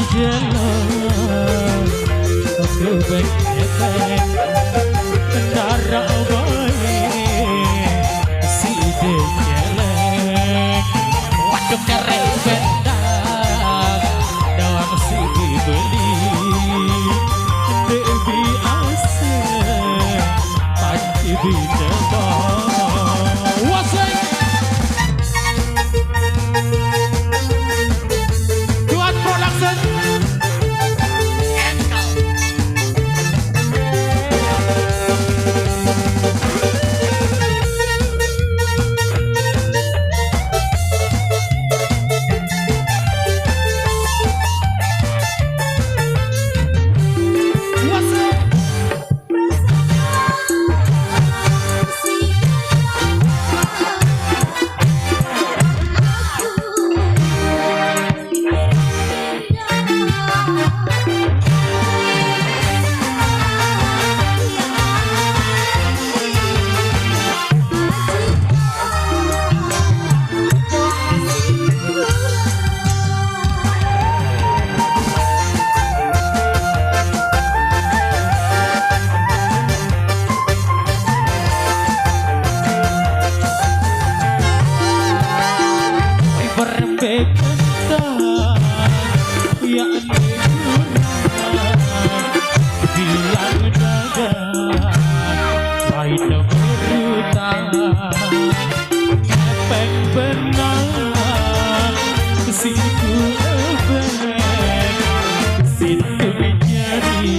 jalan aku bengkek darah boye si dejelek waduh kerek bendang dalam si dibeli debi asem panci bidebang wasai Tuan Production berbekentan yakni kurang bilang dagang lain berutang epek benang situ ebek situ menjadi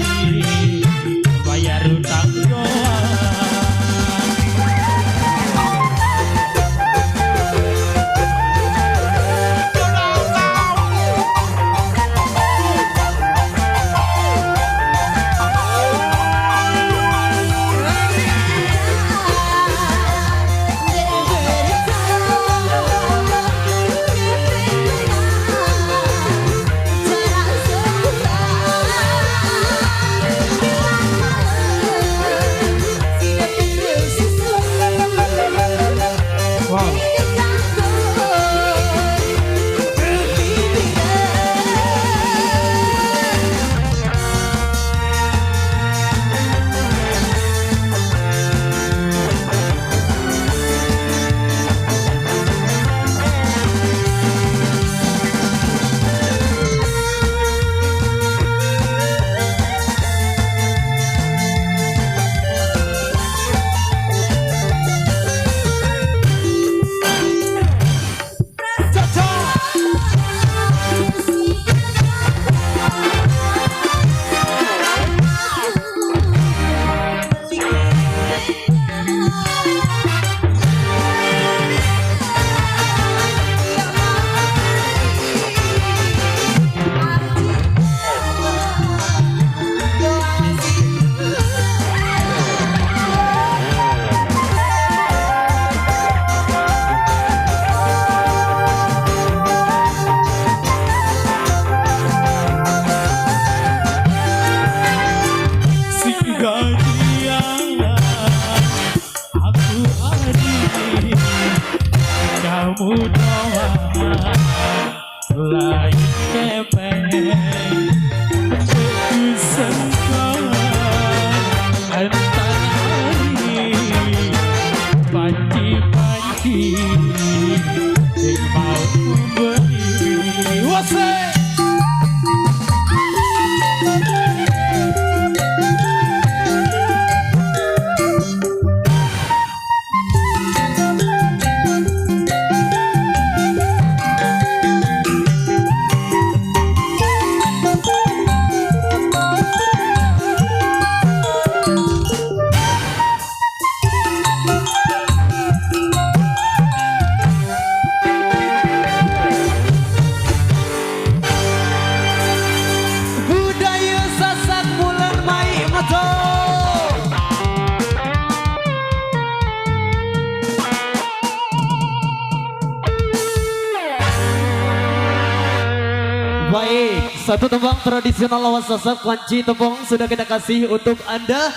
bayar utang doang. Kamu doang lain kepeng kusengkang antara hari panci-panci yang mau beri wasai. Baik, satu tembang tradisional lawas sasak kunci tembang sudah kita kasih untuk Anda.